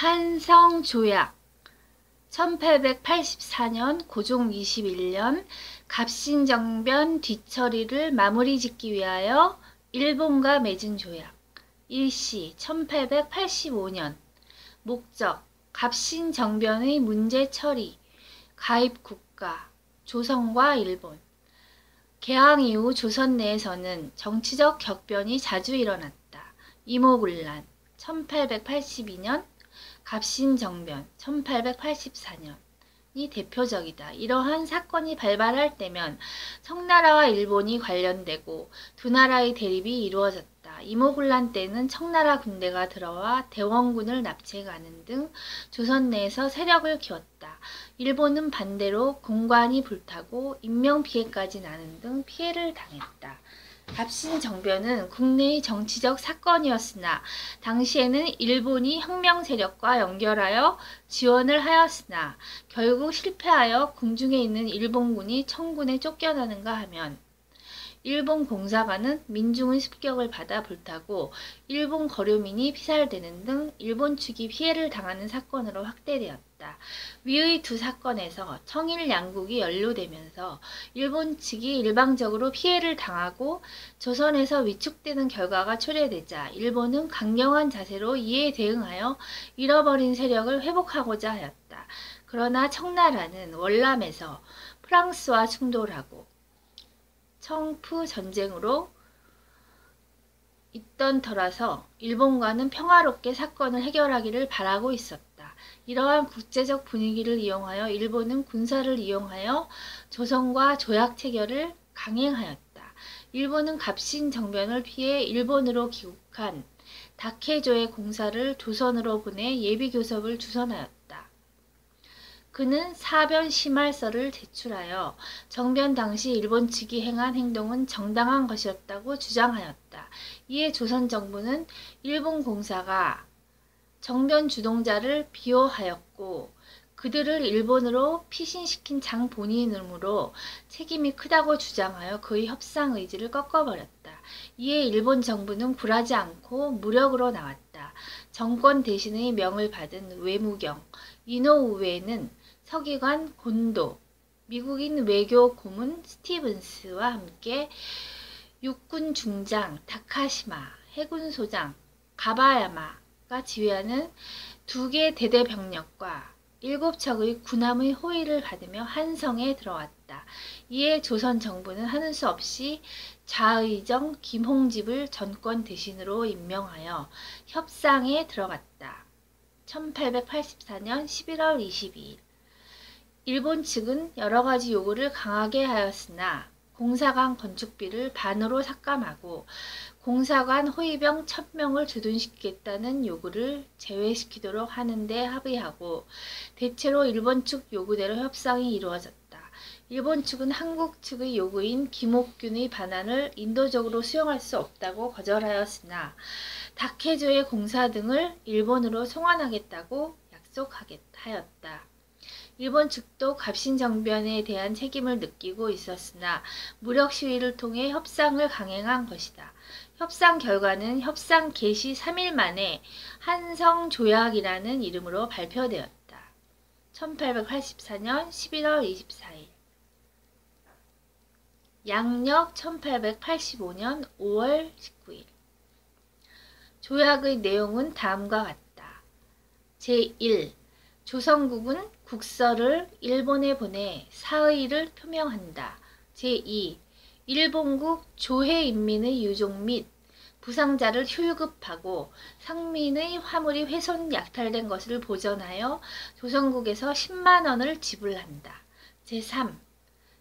한성조약 1884년 고종 21년 갑신정변 뒤처리를 마무리 짓기 위하여 일본과 맺은 조약. 일시 1885년 목적 갑신정변의 문제 처리. 가입국가 조선과 일본. 개항 이후 조선 내에서는 정치적 격변이 자주 일어났다. 이모군란 1882년, 갑신정변 1884년이 대표적이다. 이러한 사건이 발발할 때면 청나라와 일본이 관련되고 두 나라의 대립이 이루어졌다. 이모군란 때는 청나라 군대가 들어와 대원군을 납치해가는 등 조선 내에서 세력을 키웠다. 일본은 반대로 공관이 불타고 인명피해까지 나는 등 피해를 당했다. 갑신정변은 국내의 정치적 사건이었으나 당시에는 일본이 혁명 세력과 연결하여 지원을 하였으나 결국 실패하여 궁중에 있는 일본군이 청군에 쫓겨나는가 하면 일본 공사관은 민중의 습격을 받아 불타고 일본 거류민이 피살되는 등 일본 측이 피해를 당하는 사건으로 확대되었다. 위의 두 사건에서 청일 양국이 연루되면서 일본 측이 일방적으로 피해를 당하고 조선에서 위축되는 결과가 초래되자 일본은 강경한 자세로 이에 대응하여 잃어버린 세력을 회복하고자 하였다. 그러나 청나라는 월남에서 프랑스와 충돌하고 청푸 전쟁으로 있던 터라서 일본과는 평화롭게 사건을 해결하기를 바라고 있었다. 이러한 국제적 분위기를 이용하여 일본은 군사를 이용하여 조선과 조약 체결을 강행하였다. 일본은 갑신정변을 피해 일본으로 귀국한 다케조의 공사를 조선으로 보내 예비교섭을 주선하였다. 그는 사변 심할서를 제출하여 정변 당시 일본 측이 행한 행동은 정당한 것이었다고 주장하였다. 이에 조선 정부는 일본 공사가 정변 주동자를 비호하였고 그들을 일본으로 피신시킨 장본인으로 책임이 크다고 주장하여 그의 협상 의지를 꺾어버렸다. 이에 일본 정부는 굴하지 않고 무력으로 나왔다. 정권 대신의 명을 받은 외무경 이노우에는 서기관 곤도, 미국인 외교 고문 스티븐스와 함께 육군 중장 다카시마, 해군 소장 가바야마가 지휘하는 2개 대대 병력과 7척의 군함의 호위를 받으며 한성에 들어왔다. 이에 조선 정부는 하는 수 없이 좌의정 김홍집을 전권 대신으로 임명하여 협상에 들어갔다. 1884년 11월 22일 일본 측은 여러가지 요구를 강하게 하였으나 공사관 건축비를 반으로 삭감하고 공사관 호위병 1000명을 주둔시키겠다는 요구를 제외시키도록 하는 데 합의하고 대체로 일본 측 요구대로 협상이 이루어졌다. 일본 측은 한국 측의 요구인 김옥균의 반환을 인도적으로 수용할 수 없다고 거절하였으나 다케조의 공사 등을 일본으로 송환하겠다고 약속하였다. 일본 측도 갑신정변에 대한 책임을 느끼고 있었으나 무력 시위를 통해 협상을 강행한 것이다. 협상 결과는 협상 개시 3일 만에 한성조약이라는 이름으로 발표되었다. 1884년 11월 24일 양력 1885년 5월 19일 조약의 내용은 다음과 같다. 제1. 조선국은 국서를 일본에 보내 사의를 표명한다. 제2. 일본국 조해인민의 유족 및 부상자를 휴급하고 상민의 화물이 훼손 약탈된 것을 보전하여 조선국에서 10만 원을 지불한다. 제3.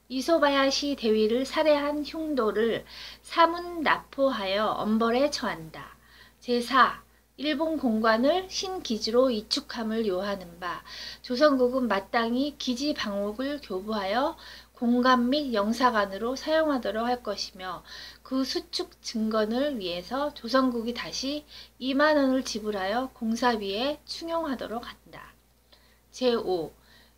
이소바야시 대위를 살해한 흉도를 사문 납포하여 엄벌에 처한다. 제4. 일본 공관을 신기지로 이축함을 요하는 바 조선국은 마땅히 기지 방옥을 교부하여 공관 및 영사관으로 사용하도록 할 것이며 그 수축 증건을 위해서 조선국이 다시 2만 원을 지불하여 공사비에 충용하도록 한다. 제5.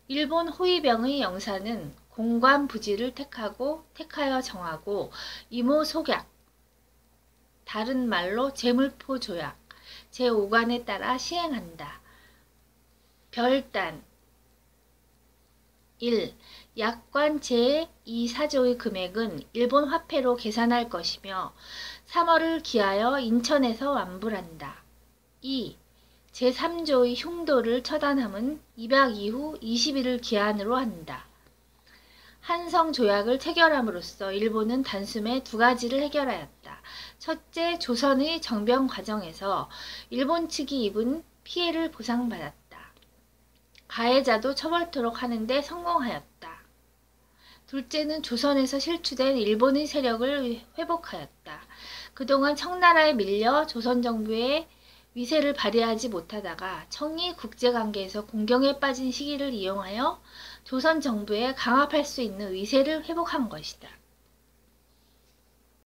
일본 호위병의 영사는 공관 부지를 택하여 정하고 이모속약, 다른 말로 제물포 조약 제5관에 따라 시행한다. 별단 1. 약관 제2사조의 금액은 일본 화폐로 계산할 것이며 3월을 기하여 인천에서 완불한다. 2. 제3조의 흉도를 처단함은 입약 이후 20일을 기한으로 한다. 한성조약을 체결함으로써 일본은 단숨에 두 가지를 해결하였다. 첫째, 조선의 정병 과정에서 일본 측이 입은 피해를 보상받았다. 가해자도 처벌토록 하는데 성공하였다. 둘째는 조선에서 실추된 일본의 세력을 회복하였다. 그동안 청나라에 밀려 조선 정부의 위세를 발휘하지 못하다가 청이 국제관계에서 공경에 빠진 시기를 이용하여 조선 정부에 강압할 수 있는 위세를 회복한 것이다.